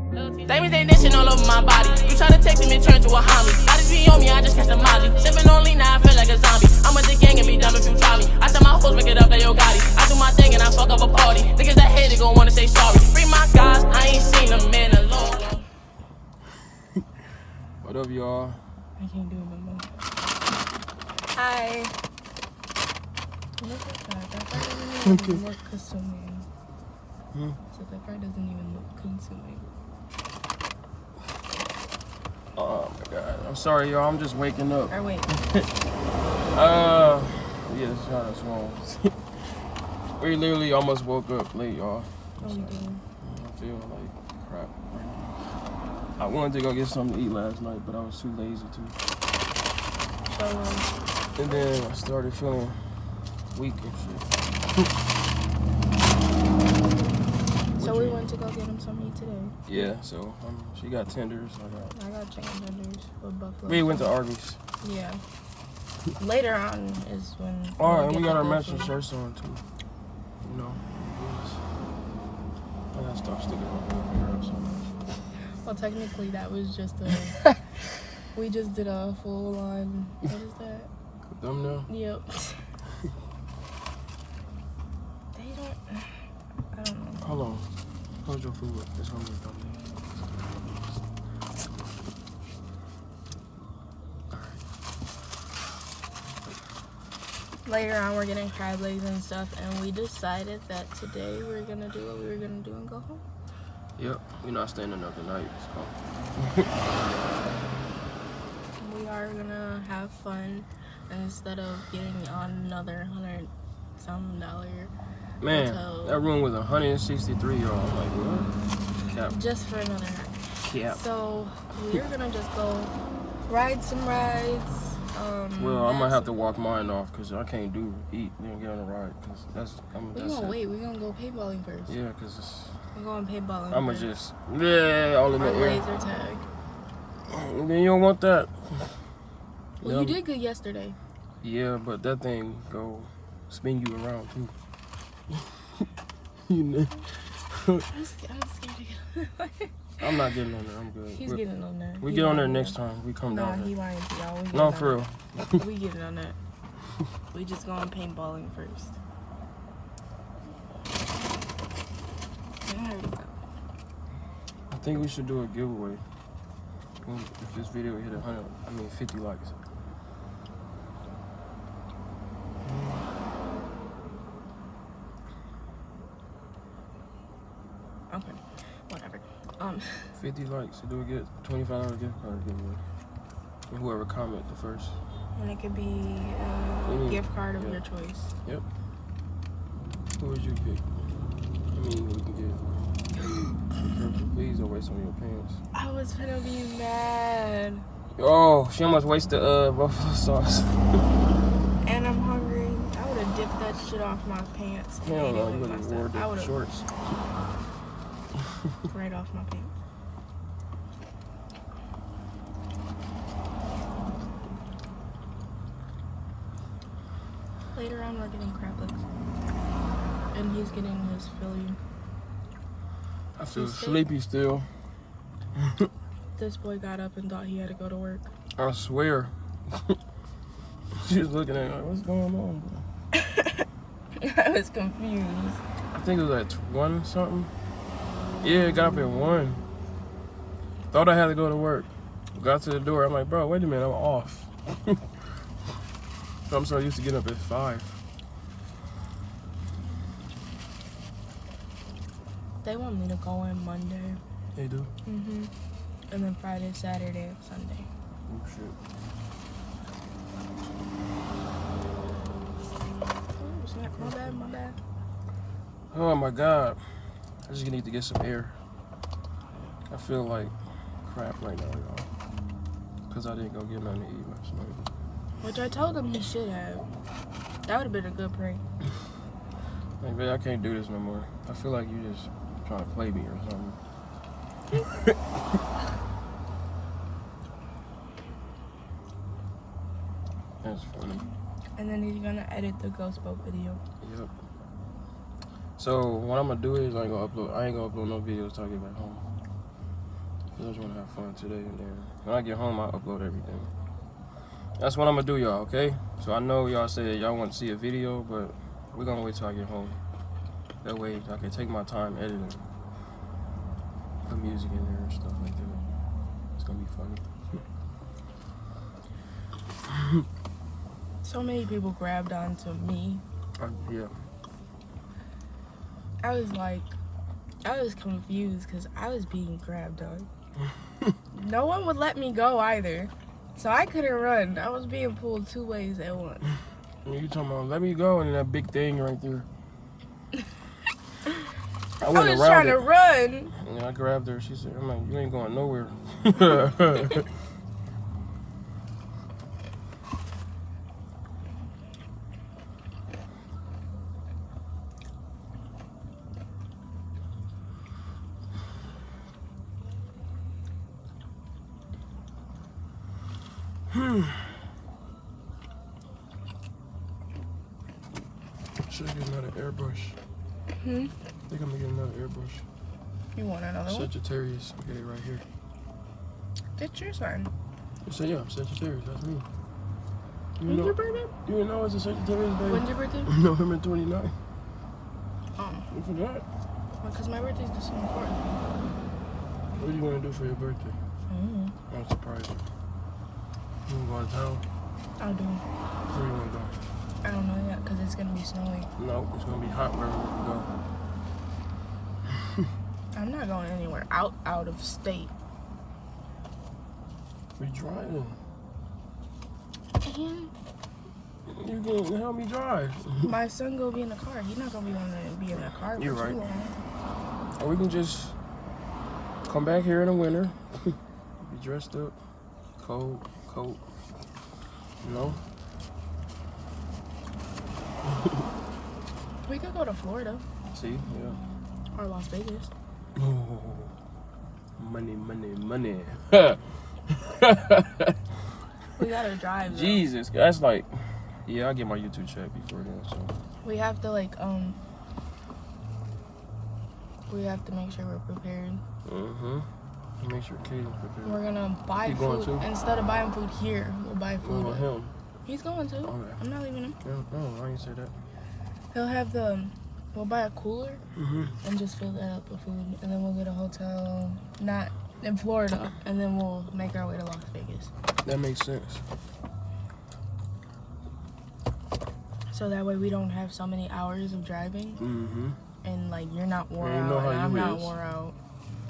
Diamonds ain't dishing all over my body. You try to text him and turn to a homie. Got this be on me, I just catch a Molly. Sipping on lean, now I feel like a zombie. I'm with the gang and be dumb if you try me. I tell my hoes, make it up, they yo Gotti. I do my thing and I fuck up a party. Niggas that hate it gon' wanna say sorry. Free my guys, I ain't seen a man alone. What up, y'all? I can't do it no more. Hi. Look at that. That fry doesn't even look consuming. So that fry doesn't even look consuming. Oh my god. I'm sorry, y'all. I'm just waking up. Or wait. Yeah, that's wrong. We literally almost woke up late, y'all. What are you doing? I feel like crap right now. I wanted to go get something to eat last night, but I was too lazy to. And then I started feeling weak and shit. So we went to go get him some meat today. Yeah, so she got tenders. I got chicken tenders with buffalo. We went to Arby's. Yeah. Later on is when. Oh, and we got our matching shirts on too. You know. I gotta stop sticking my finger up so much. Well, technically that was just a. We just did a full on. What is that? Thumbnail? Yep. They don't. I don't know. Hold on. Hold your food. It's gonna be a thumbnail. Later on, we're getting crab legs and stuff, and we decided that today we're gonna do what we were gonna do and go home. Yep, we're not staying another night. We are gonna have fun instead of getting on another $100-some Man, hotel. that room was 163, y'all. I'm like, what? Cap. Just for another night. Cap. So we're gonna just go ride some rides. Well, I'm gonna have to walk mine off because I can't eat then get on a ride because that's wait. We're gonna go paintballing first. Yeah, because it's. We're going paintballing. I'ma just all in the air. Laser tag. And then you don't want that. Well, you did good yesterday. Yeah, but that thing go spin you around too. You know. I'm scared to get. I'm not getting on there. I'm good. He's getting on there. We get on there next time. We come down. Nah, he lying to y'all. No, for real. We getting on that. We just going paintballing first. I think we should do a giveaway. If this video hit 50 likes. Okay, whatever. 50 likes to do a $25 gift card giveaway. And whoever comment the first. And it could be a gift card of your choice. Yep. Who would you pick? We can get. Please don't waste on your pants. I was gonna be mad. Oh, she almost wasted buffalo sauce. And I'm hungry. I would have dipped that shit off my pants. Hell no, you would have wore the shorts. Right off my pants. Later on, we're getting crab legs. And he's getting his Philly. I feel sleepy still. This boy got up and thought he had to go to work. I swear. She was looking at me like, what's going on, bro? I was confused. I think it was at 1 something. Yeah, it got up at 1. Thought I had to go to work. Got to the door. I'm like, bro, wait a minute, I'm off. I'm so used to getting up at 5. They want me to go in Monday. They do? Mm-hmm. And then Friday, Saturday, and Sunday. Oh, shit. Oh, snap. My bad. Oh, my God. I just need to get some air. I feel like crap right now, y'all. Because I didn't go get nothing to eat last night. Which I told him he should have. That would have been a good prank. Like, man, I can't do this no more. I feel like you just trying to play me or something. That's funny. And then he's gonna edit the ghost boat video. Yep. So what I'm gonna do is I ain't gonna upload no videos till I get back home. I just want to have fun today, and then when I get home, I'll upload everything. That's what I'm gonna do, y'all. Okay? So I know y'all said y'all want to see a video, but we're gonna wait till I get home. That way, I can take my time editing, put music in there and stuff like that. It's gonna be funny. So many people grabbed onto me. Yeah. I was confused because I was being grabbed on. No one would let me go either. So I couldn't run. I was being pulled 2 ways at once. You talking about let me go and that big thing right there. I was trying to run. Yeah, I grabbed her. She said, I'm like, you ain't going nowhere. Should I get another airbrush? I think I'm gonna get another airbrush. You want another one? Sagittarius. I'll get it right here. Get yours on. You say yeah, Sagittarius. That's me. When's your birthday? You didn't know it's a Sagittarius day? When's your birthday? November 29th. Oh. You forgot? Because my birthday's December 4th. What are you gonna do for your birthday? I'm surprised. You wanna go out of town? I'll do. Where you wanna go? I don't know yet because it's gonna be snowy. No, it's gonna be hot wherever we go. I'm not going anywhere out of state. We driving. And You gonna help me drive? my son gonna be in the car. He's not gonna be wanting to be in the car for You're too right. long. Or we can just come back here in the winter, be dressed up, coat. You know? We could go to Florida See? Yeah. or Las Vegas. Oh, money. We gotta drive. Though. Jesus, that's like, yeah, I'll get my YouTube check before then, so. We have to we have to make sure we're prepared. Make sure Katie's prepared. We're gonna buy food instead of buying food here. We'll buy food. What about him? He's going to. Okay. I'm not leaving him. No, I didn't say that. He'll have we'll buy a cooler and just fill that up with food, and then we'll get a hotel, not in Florida, and then we'll make our way to Las Vegas. That makes sense. So that way we don't have so many hours of driving, and like you're not worn out, and I'm not worn out.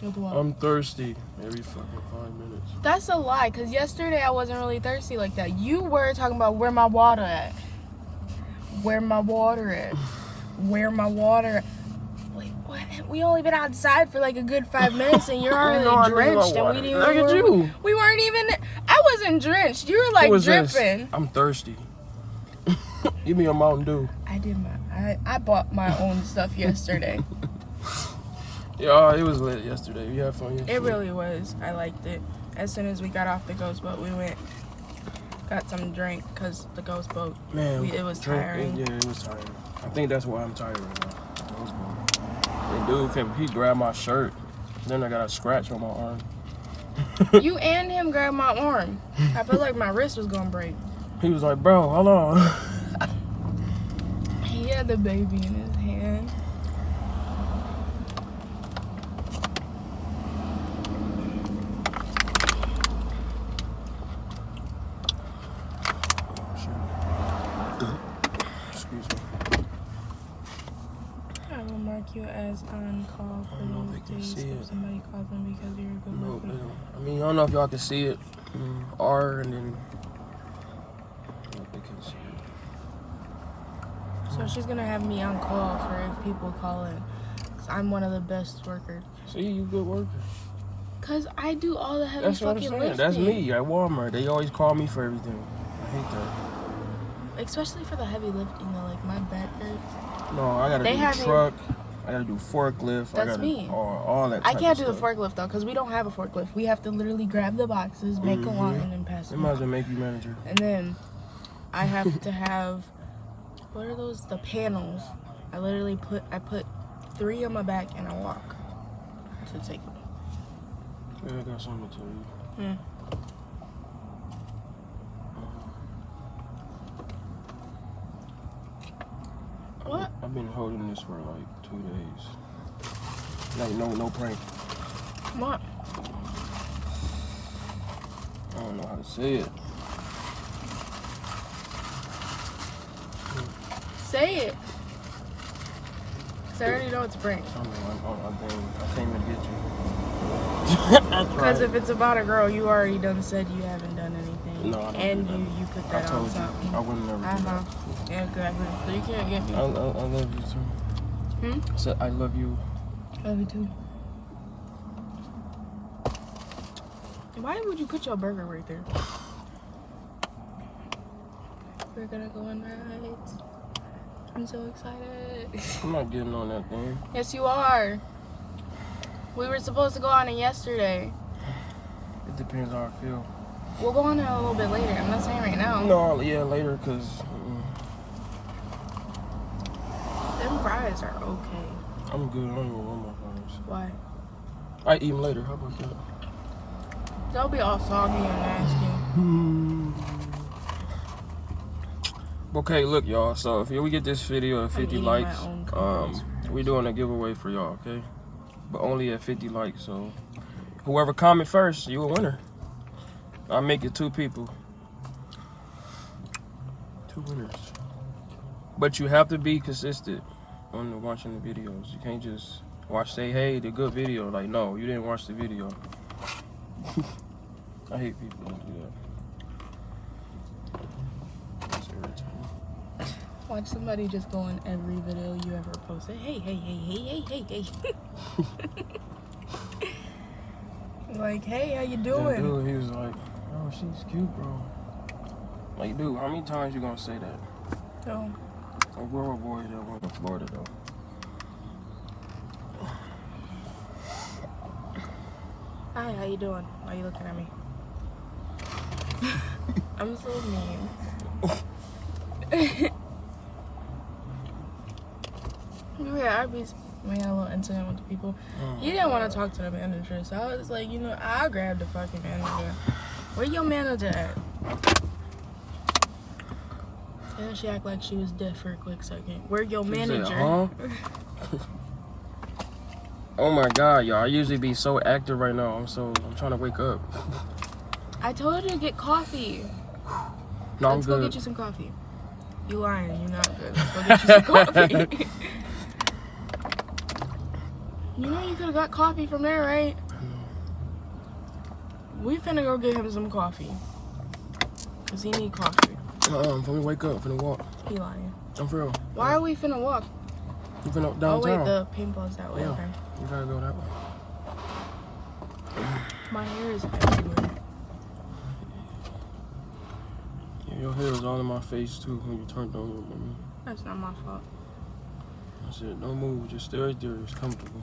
I'm thirsty every fucking 5 minutes. That's a lie, because yesterday I wasn't really thirsty like that. You were talking about where my water at. Where my water at? Where my water at? Wait, what? We only been outside for like a good 5 minutes and you're already drenched and we didn't even... Look at you. We weren't even... I wasn't drenched. You were like dripping. This? I'm thirsty. Give me a Mountain Dew. I bought my own stuff yesterday. Yeah, it was lit yesterday. You had fun yesterday? It really was. I liked it. As soon as we got off the ghost boat, we got some drink because the ghost boat, it was tiring. Yeah, it was tiring. I think that's why I'm tired right now. The dude he grabbed my shirt. Then I got a scratch on my arm. You and him grabbed my arm. I felt like my wrist was gonna break. He was like, bro, hold on. He had the baby in his hand. You as on call for those days if somebody calls them because you're a good worker. I mean, I don't know if y'all can see it. R and then I don't think they can see it. So she's gonna have me on call for if people call in. Cause I'm one of the best workers. See, you good worker. Cause I do all the heavy That's what I'm fucking saying. lifting. That's me at Walmart. They always call me for everything. I hate that. Especially for the heavy lifting though, like my back hurts. No, I gotta do truck. I gotta do forklift. That's me. All that. I can't do the forklift though, cause we don't have a forklift. We have to literally grab the boxes, make a line, and pass them. They might as well make you manager. And then I have to have what are those? The panels. I put 3 on my back and I walk to take them. Yeah, I got something to tell you. What? I've been holding this for like 2 days. Like no prank. What? I don't know how to say it. Say it. Cause I already know it's a prank. I came to get you. Because if it's about a girl, you already done said you haven't done anything. No, I don't and do that. you put I that on told something. you. I wouldn't never do that. Yeah, exactly. So you can't get me. I love you too. I said I love you. Love you too. Why would you put your burger right there? We're gonna go on rides. I'm so excited. I'm not getting on that thing. Yes, you are. We were supposed to go on it yesterday. It depends how I feel. We'll go on it a little bit later. I'm not saying right now. No, yeah, later, because... Them fries are okay. I'm good. I don't even want my fries. Why? I eat them later. How about that? They'll be all soggy and nasty. Okay, look, y'all. So if we get this video at 50 likes, we're doing a giveaway for y'all, okay? But only at 50 likes. So whoever comment first, you a winner. I'll make it 2 people. 2 winners. But you have to be consistent on watching the videos. You can't just say, hey, the good video. Like, no, you didn't watch the video. I hate people who do that. That's irritating. Watch somebody just go in every video you ever posted. Hey. Like, hey, how you doing? That dude, he was like, oh, she's cute, bro. Like, dude, how many times you gonna say that? No. A world boy that went to Florida, though. Hi, how you doing? Why are you looking at me? I'm so mean. We had Arby's. We had a little incident with the people. He didn't want to talk to the manager, so I was like, I'll grab the fucking manager. Where your manager at? And then she acted like she was deaf for a quick second. Where your manager? Said, huh? Oh my God, y'all! I usually be so active right now. I'm trying to wake up. I told you to get coffee. No, Let's I'm good. go get you some coffee. You lying? You're not good. Let's go get you some coffee. You know you could have got coffee from there, right? I know. We finna go get him some coffee. Cause he need coffee. I'm finna wake up, finna walk. He lying. I'm for real. Why are we finna walk? You finna downtown. Oh wait, the paintball's that way. Yeah. Okay. You gotta go that way. My hair is everywhere. Yeah, your hair was all in my face too when you turned on with me. That's not my fault. I said, don't move, just stay right there. It's comfortable.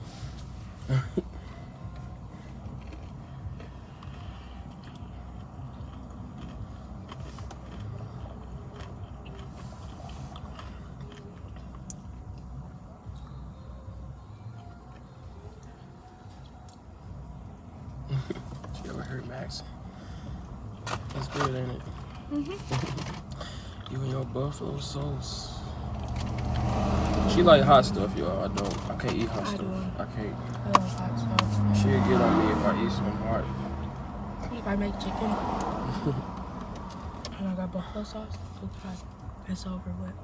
You ever heard Max? That's good, ain't it? You and your buffalo sauce. She like hot stuff, y'all. I don't. I can't eat hot stuff. I can't. I love hot sauce. She'll get on me if I eat some hot. If I make chicken and I got buffalo sauce, oh God, it's over with.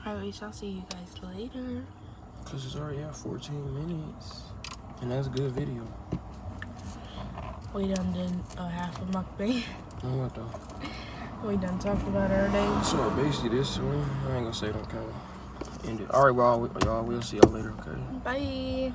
Alright, we shall see you guys later. Cause it's already at 14 minutes. And that's a good video. We done did half of Mukbang. And what though? We done talked about our day. So basically this one, I ain't gonna say don't kind of end it. Alright, y'all, we'll see y'all later, okay? Bye.